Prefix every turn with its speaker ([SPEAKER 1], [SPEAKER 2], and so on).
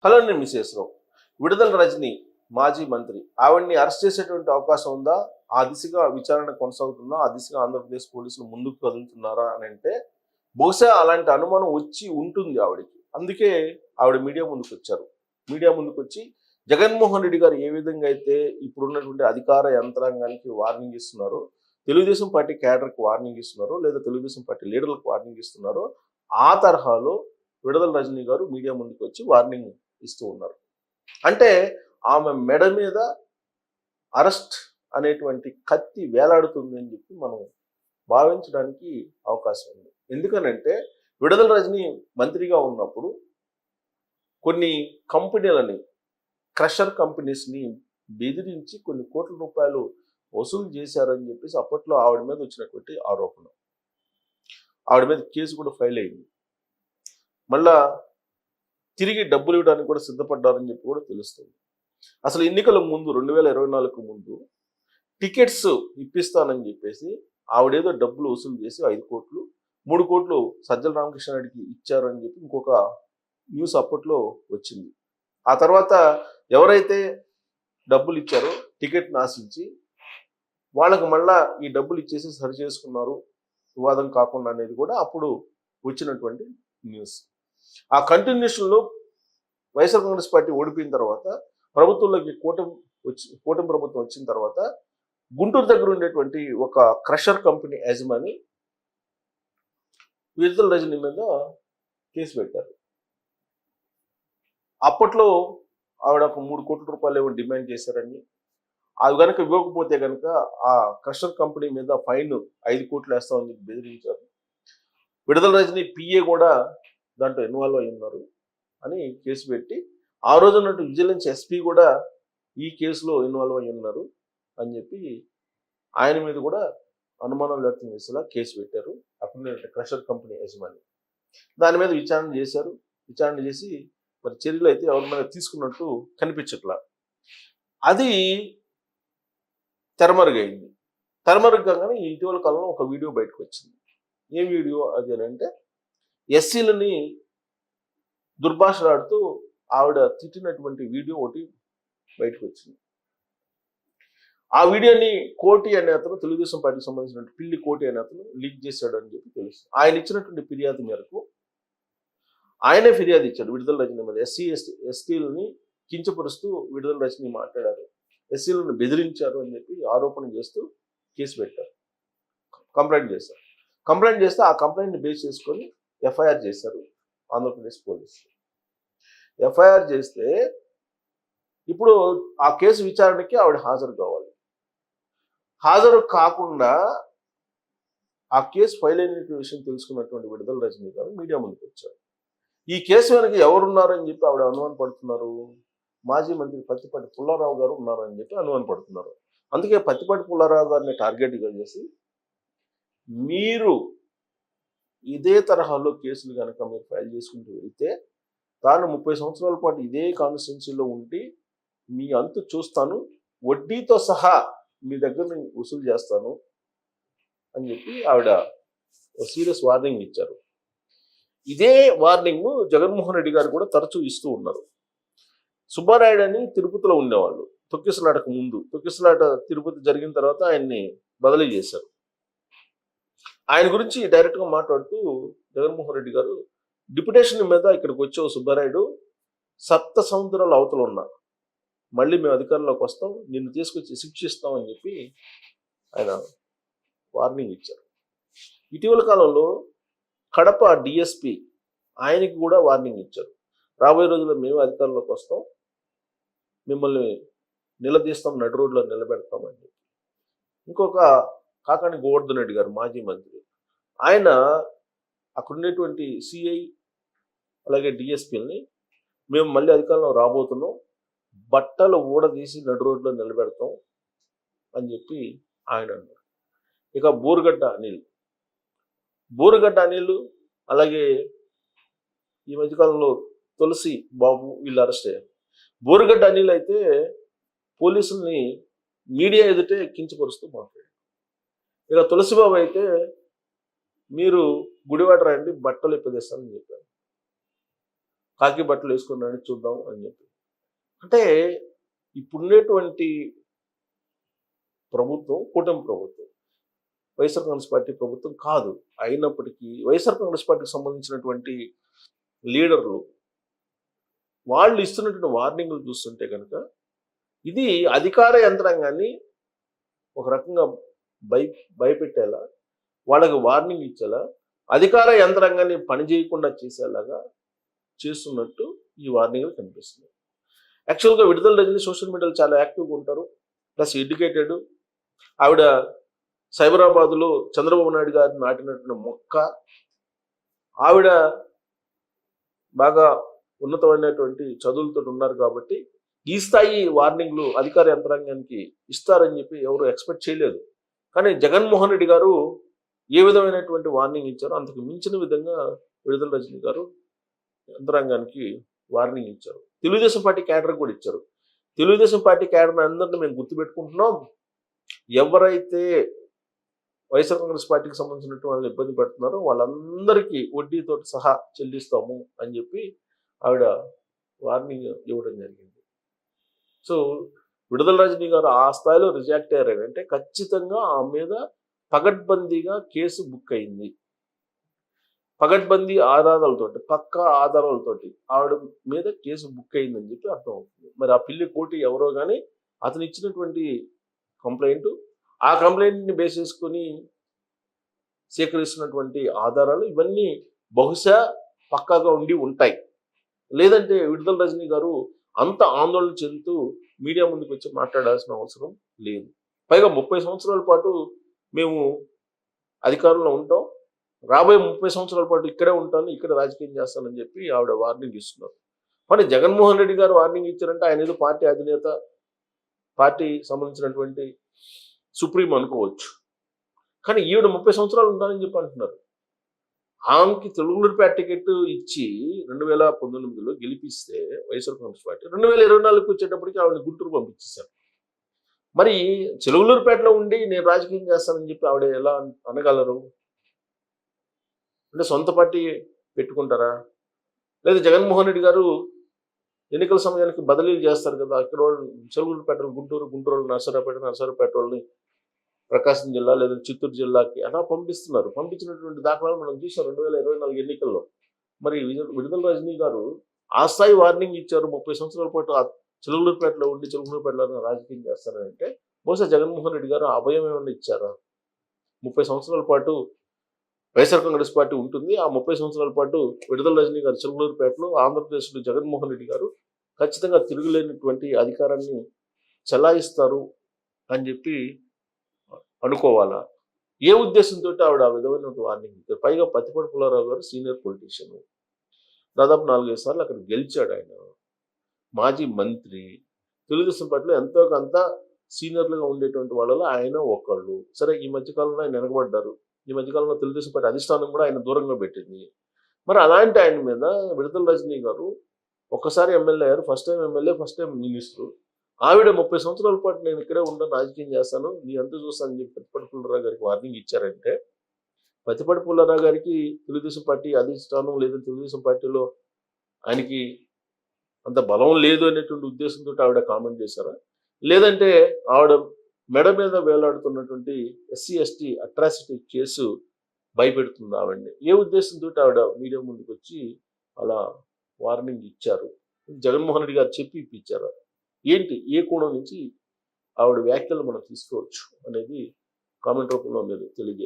[SPEAKER 1] Hello నేను మిసేశ్వరావు. విడుదల రజని మాజీ మంత్రి ఆవిడ్ని అరెస్ట్ చేసేటువంటి అవకాశం ఉందా? ఆ దిశగా విచారణ కొనసాగుతుందా? ఆ దిశగా ఆంధ్రప్రదేశ్ పోలీసులు ముందుకు కదులుతున్నారా అని అంటే బహుశా అలాంటి అనుమానం వచ్చి ఉంటుంది ఆవిడకి. అందుకే ఆవిడ మీడియా ముందుకు వచ్చారు. మీడియా ముందుకు వచ్చి జగన్మోహన్ రెడ్డి గారు ఏ విధంగా అయితే ఇప్పుడున్నటువంటి అధికార యంత్రాంగానికి వార్నింగ్ ఇస్తున్నారో, తెలుగుదేశం పార్టీ క్యాడర్కి వార్నింగ్ ఇస్తున్నారో, లేదా తెలుగుదేశం పార్టీ లీడర్లకు వార్నింగ్ ఇస్తున్నారో, ఆ తరహాలో విడుదల రజని గారు మీడియా ముందుకు వచ్చి వార్నింగ్ ఇస్తూ ఉన్నారు. అంటే ఆమె మెడ మీద అరెస్ట్ అనేటువంటి కత్తి వేలాడుతుంది అని చెప్పి మనం భావించడానికి అవకాశం ఉంది. ఎందుకనంటే విడుదల రజని మంత్రిగా ఉన్నప్పుడు కొన్ని కంపెనీలని, క్రషర్ కంపెనీస్ని బెదిరించి కొన్ని కోట్ల రూపాయలు వసూలు చేశారని చెప్పేసి అప్పట్లో ఆవిడ మీద వచ్చినటువంటి ఆరోపణ. ఆవిడ మీద కేసు కూడా ఫైల్ అయింది. మళ్ళా తిరిగి డబ్బులు ఇవ్వడానికి కూడా సిద్ధపడ్డారని చెప్పి కూడా తెలుస్తుంది. అసలు ఎన్నికల ముందు 2024 ముందు టికెట్స్ ఇప్పిస్తానని చెప్పేసి ఆవిడేదో డబ్బులు వసూలు చేసి 5 కోట్లు 3 కోట్లు సజ్జల రామకృష్ణారెడ్డికి ఇచ్చారు అని చెప్పి ఇంకొక న్యూస్ అప్పట్లో వచ్చింది. ఆ తర్వాత ఎవరైతే డబ్బులు ఇచ్చారో టికెట్ని ఆశించి వాళ్ళకు మళ్ళా ఈ డబ్బులు ఇచ్చేసి సరి చేసుకున్నారు, వివాదం కాకుండా అనేది కూడా అప్పుడు వచ్చినటువంటి న్యూస్. ఆ కంటిన్యూషన్లో వైఎస్ఆర్ కాంగ్రెస్ పార్టీ ఓడిపోయిన తర్వాత ప్రభుత్వంలోకి కూటమి ప్రభుత్వం వచ్చిన తర్వాత గుంటూరు దగ్గర ఉండేటువంటి ఒక క్రషర్ కంపెనీ యజమాని విడుదల రజని మీద కేసు పెట్టారు. అప్పట్లో ఆవిడ ఒక 3 కోట్ల రూపాయలు ఏమో డిమాండ్ చేశారని, అది కనుక ఇవ్వకపోతే కనుక ఆ క్రషర్ కంపెనీ మీద ఫైన్ 5 కోట్లు వేస్తామని చెప్పి బెదిరించారు. విడుదల రజని పిఏ కూడా దాంట్లో ఇన్వాల్వ్ అయి ఉన్నారు అని కేసు పెట్టి, ఆ రోజు ఉన్నట్టు విజిలెన్స్ ఎస్పీ కూడా ఈ కేసులో ఇన్వాల్వ్ అయి ఉన్నారు అని చెప్పి ఆయన మీద కూడా అనుమానం వ్యక్తం చేసేలా కేసు పెట్టారు. అప్పుడు క్రషర్ కంపెనీ యజమాని దాని మీద విచారణ చేశారు. విచారణ చేసి మరి చర్యలు అయితే ఎవరి మీద తీసుకున్నట్టు కనిపించట్లా. అది తెరమరుగైంది. తెరమరుగంగానే ఇటీవల కాలంలో ఒక వీడియో బయటకు వచ్చింది. ఏ వీడియో అది అని అంటే ఎస్సీలని దుర్భాషలాడుతూ ఆవిడ తిట్టినటువంటి వీడియో ఒకటి బయటకు వచ్చింది. ఆ వీడియోని కోటి అనే అతను, తెలుగుదేశం పార్టీకి సంబంధించిన పిల్లి కోటి అనే అతను లీక్ చేశాడు అని చెప్పి తెలుసు. ఆయన ఇచ్చినటువంటి ఫిర్యాదు మేరకు ఆయనే ఫిర్యాదు ఇచ్చాడు విడుదల రజని మీద. ఎస్టీలని కించపరుస్తూ విడుదల రజని మాట్లాడారు, ఎస్సీలను బెదిరించారు అని చెప్పి ఆరోపణ చేస్తూ కేసు పెట్టారు, కంప్లైంట్ చేశారు. కంప్లైంట్ చేస్తే ఆ కంప్లైంట్ని బేస్ చేసుకొని ఎఫ్ఐఆర్ చేశారు ఆంధ్రప్రదేశ్ పోలీసులు. ఎఫ్ఐఆర్ చేస్తే ఇప్పుడు ఆ కేసు విచారణకి ఆవిడ హాజరు కావాలి. హాజరు కాకుండా ఆ కేసు ఫైల్ అయిన విషయం తెలుసుకున్నటువంటి విడుదల రజని గారు మీడియా ముందుకు వచ్చారు. ఈ కేసు వెనక ఎవరున్నారని చెప్పి ఆవిడ అనుమాన పడుతున్నారు. మాజీ మంత్రి పత్తిపాటి పుల్లారావు గారు ఉన్నారని చెప్పి అనుమాన పడుతున్నారు. అందుకే పత్తిపాటి పుల్లారావు గారిని టార్గెట్గా చేసి, మీరు ఇదే తరహాలో కేసులు కనుక మీరు ఫైల్ చేసుకుంటూ వెళ్తే తాను 30 సంవత్సరాల పాటు ఇదే కాన్స్టిట్యున్సీలో ఉండి మీ అంతు చూస్తాను, వడ్డీతో సహా మీ దగ్గర నేను వసూలు చేస్తాను అని చెప్పి ఆవిడ సీరియస్ వార్నింగ్ ఇచ్చారు. ఇదే వార్నింగ్ జగన్మోహన్ రెడ్డి గారు కూడా తరచూ ఇస్తూ ఉన్నారు. సుబ్బారాయుడు అని తిరుపతిలో ఉండేవాళ్ళు తొక్కిసలాటకు ముందు. తొక్కిసలాట తిరుపతి జరిగిన తర్వాత ఆయన్ని బదిలీ చేశారు. ఆయన గురించి డైరెక్ట్గా మాట్లాడుతూ జగన్మోహన్ రెడ్డి గారు, డిప్యుటేషన్ మీద ఇక్కడికి వచ్చావు సుబ్బారాయుడు, 7 సముద్రాల అవతల ఉన్నా మళ్ళీ మేము అధికారంలోకి వస్తాం, నిన్ను తీసుకొచ్చి శిక్షిస్తాం అని చెప్పి ఆయన వార్నింగ్ ఇచ్చారు. ఇటీవల కాలంలో కడప డిఎస్పి ఆయనకి కూడా వార్నింగ్ ఇచ్చారు. రాబోయే రోజుల్లో మేము అధికారంలోకి వస్తాం, మిమ్మల్ని నిలదీస్తాం, నడు రోడ్లో నిలబెడతామని చెప్పి. ఇంకొక కాకాని గోవర్ధన్ రెడ్డి గారు మాజీ మంత్రి, ఆయన అక్కడ ఉండేటువంటి సిఐ అలాగే డిఎస్పీలని మేము మళ్ళీ అధికారంలో రాబోతున్నాం, బట్టలు ఊడదీసి నడు రోడ్లో నిలబెడతాం అని చెప్పి ఆయన అన్నారు. ఇక బూరగడ్డ అనిల్ అలాగే ఈ మధ్యకాలంలో తులసి బాబు వీళ్ళు అరెస్ట్ అయ్యారు. బూరగడ్డ అనిల్ అయితే పోలీసుల్ని మీడియా ఎదుటే కించపరుస్తూ మాట్లాడారు. ఇక తులసిబాబు అయితే మీరు గుడివాడ రండి బట్టలు ఇప్పదేస్తానని చెప్పారు. కాకి బట్టలు వేసుకున్నాడని చూద్దాం అని చెప్పి. అంటే ఇప్పుడున్నటువంటి ప్రభుత్వం కూటమి ప్రభుత్వం, వైఎస్ఆర్ కాంగ్రెస్ పార్టీ ప్రభుత్వం కాదు. అయినప్పటికీ వైఎస్ఆర్ కాంగ్రెస్ పార్టీకి సంబంధించినటువంటి లీడర్లు వాళ్ళు ఇస్తున్నటువంటి వార్నింగ్లు చూస్తుంటే కనుక ఇది అధికార యంత్రాంగాన్ని ఒక రకంగా భయపెట్టేలా, వాళ్ళకి వార్నింగ్ ఇచ్చేలా, అధికార యంత్రాంగాన్ని పనిచేయకుండా చేసేలాగా చేస్తున్నట్టు ఈ వార్నింగ్లు కనిపిస్తుంది. యాక్చువల్గా విడుదల రజని సోషల్ మీడియాలో చాలా యాక్టివ్గా ఉంటారు, ప్లస్ ఎడ్యుకేటెడ్. ఆవిడ సైబరాబాద్లో చంద్రబాబు నాయుడు గారిని నాటినటువంటి మొక్క. ఆవిడ బాగా ఉన్నతమైనటువంటి చదువులతో ఉన్నారు కాబట్టి ఈ స్థాయి వార్నింగ్లు అధికార యంత్రాంగానికి ఇస్తారని చెప్పి ఎవరు ఎక్స్పెక్ట్ చేయలేదు. కానీ జగన్మోహన్ రెడ్డి గారు ఏ విధమైనటువంటి వార్నింగ్ ఇచ్చారో అంతకు మించిన విధంగా విడుదల రజని గారు యంత్రాంగానికి వార్నింగ్ ఇచ్చారు. తెలుగుదేశం పార్టీ క్యాడర్ కూడా ఇచ్చారు. తెలుగుదేశం పార్టీ క్యాడర్ అందరినీ మేము గుర్తుపెట్టుకుంటున్నాం, ఎవరైతే వైఎస్ఆర్ కాంగ్రెస్ పార్టీకి సంబంధించినటువంటి వాళ్ళని ఇబ్బంది పెడుతున్నారో వాళ్ళందరికీ వడ్డీతో సహా చెల్లిస్తాము అని చెప్పి ఆవిడ వార్నింగ్ ఇవ్వడం జరిగింది. సో విడుదల రజని గారు ఆ స్థాయిలో రిజెక్ట్ అయ్యారంటే ఖచ్చితంగా ఆమె మీద పగడ్బందీగా కేసు బుక్ అయింది. పగడ్బందీ ఆధారాలతోటి, పక్కా ఆధారాలతోటి ఆవిడ మీద కేసు బుక్ అయిందని చెప్పి అర్థం అవుతుంది. మరి ఆ పిల్లి కోటి ఎవరో కానీ అతను ఇచ్చినటువంటి కంప్లైంట్, ఆ కంప్లైంట్ని బేస్ చేసుకుని సేకరిస్తున్నటువంటి ఆధారాలు ఇవన్నీ బహుశా పక్కాగా ఉండి ఉంటాయి. లేదంటే విడుదల రజని గారు అంత ఆందోళన చెందుతూ మీడియా ముందుకు వచ్చి మాట్లాడాల్సిన అవసరం లేదు. పైగా 30 సంవత్సరాల పాటు మేము అధికారంలో ఉంటాం, రాబోయే 30 సంవత్సరాల పాటు ఇక్కడే ఉంటాను, ఇక్కడ రాజకీయం చేస్తానని చెప్పి ఆవిడ వార్నింగ్ ఇస్తున్నారు. కానీ జగన్మోహన్ రెడ్డి గారు వార్నింగ్ ఇచ్చారంటే ఆయన ఏదో పార్టీ అధినేత, పార్టీ సంబంధించినటువంటి సుప్రీం అనుకోవచ్చు. కానీ ఈవిడ 30 సంవత్సరాలు ఉంటానని చెప్పి అంటున్నారు. ఆమెకి తెలుగులూరుపేట టికెట్ ఇచ్చి 2019లో గెలిపిస్తే వైఎస్ఆర్ కాంగ్రెస్ పార్టీ 2024కి వచ్చేటప్పటికి ఆవిడని గుంటూరు పంపించేశారు. మరి తెలుగులూరుపేటలో ఉండి నేను రాజకీయం చేస్తానని చెప్పి ఆవిడ ఎలా అనగలరు? అంటే సొంత పార్టీ పెట్టుకుంటారా? లేదా జగన్మోహన్ రెడ్డి గారు ఎన్నికల సమయానికి బదిలీలు చేస్తారు కదా, ఇక్కడ వాళ్ళు తెలుగులూరుపేటలు గుంటూరు నర్సరావుపేట వాళ్ళని ప్రకాశం జిల్లా లేదా చిత్తూరు జిల్లాకి అలా పంపిస్తున్నారు. పంపించినటువంటి దాఖలాలు మనం చూసాం 2024 ఎన్నికల్లో. మరి విడుదల రజని గారు ఆ స్థాయి వార్నింగ్ ఇచ్చారు, 30 సంవత్సరాల పాటు ఆ చిలుగులూరుపేటలో ఉండి చిలుగులూరుపేటలో రాజకీయం చేస్తారంటే బహుశా జగన్మోహన్ రెడ్డి గారు అభయం ఏమన్నా ఇచ్చారా? 30 సంవత్సరాల పాటు వైఎస్ఆర్ కాంగ్రెస్ పార్టీ ఉంటుంది, ఆ 30 సంవత్సరాల పాటు విడుదల రజని గారు చిలుగులూరుపేటలో, ఆంధ్రప్రదేశ్లో జగన్మోహన్ రెడ్డి గారు ఖచ్చితంగా తిరుగులేనటువంటి అధికారాన్ని చెలాయిస్తారు అని చెప్పి అనుకోవాలా? ఏ ఉద్దేశంతో ఆవిడ ఆ విధమైన వార్నింగ్ ఇచ్చారు? పైగా పత్తిపాటి పుల్లారావు గారు సీనియర్ పొలిటీషియన్, దాదాపు 4-5 సార్లు అక్కడ గెలిచాడు. ఆయన మాజీ మంత్రి, తెలుగుదేశం పార్టీలో ఎంతో కొంత సీనియర్లుగా ఉండేటువంటి వాళ్ళలో ఆయన ఒకళ్ళు. సరే, ఈ మధ్యకాలంలో ఆయన వెనకబడ్డారు. ఈ మధ్యకాలంలో తెలుగుదేశం పార్టీ అధిష్టానం కూడా ఆయన దూరంగా పెట్టింది. మరి అలాంటి ఆయన మీద విడుదల రజని గారు ఒక్కసారి ఎమ్మెల్యే అయ్యారు, first time MLA, first time minister. ఆవిడ 30 సంవత్సరాల పాటు నేను ఇక్కడే ఉంటాను, రాజకీయం చేస్తాను, నీ అంత చూస్తానని చెప్పి పత్తిపాటి పుల్లారావు గారికి వార్నింగ్ ఇచ్చారంటే పత్తిపాటి పుల్లారావు గారికి తెలుగుదేశం పార్టీ అధిష్టానం లేదా తెలుగుదేశం పార్టీలో ఆయనకి అంత బలం లేదు అనేటువంటి ఉద్దేశంతో ఆవిడ కామెంట్ చేశారా? లేదంటే ఆవిడ మెడ మీద వేలాడుతున్నటువంటి SC/ST అట్రాసిటీ కేసు భయపెడుతుంది ఆవిడని? ఏ ఉద్దేశంతో ఆవిడ మీడియా ముందుకు వచ్చి అలా వార్నింగ్ ఇచ్చారు? జగన్మోహన్ రెడ్డి గారు చెప్పి ఇప్పించారా? ఏంటి, ఏ కోణం నుంచి ఆవిడ వ్యాఖ్యలు మనం తీసుకోవచ్చు అనేది కామెంట్ రూపంలో మీరు తెలియజేయండి.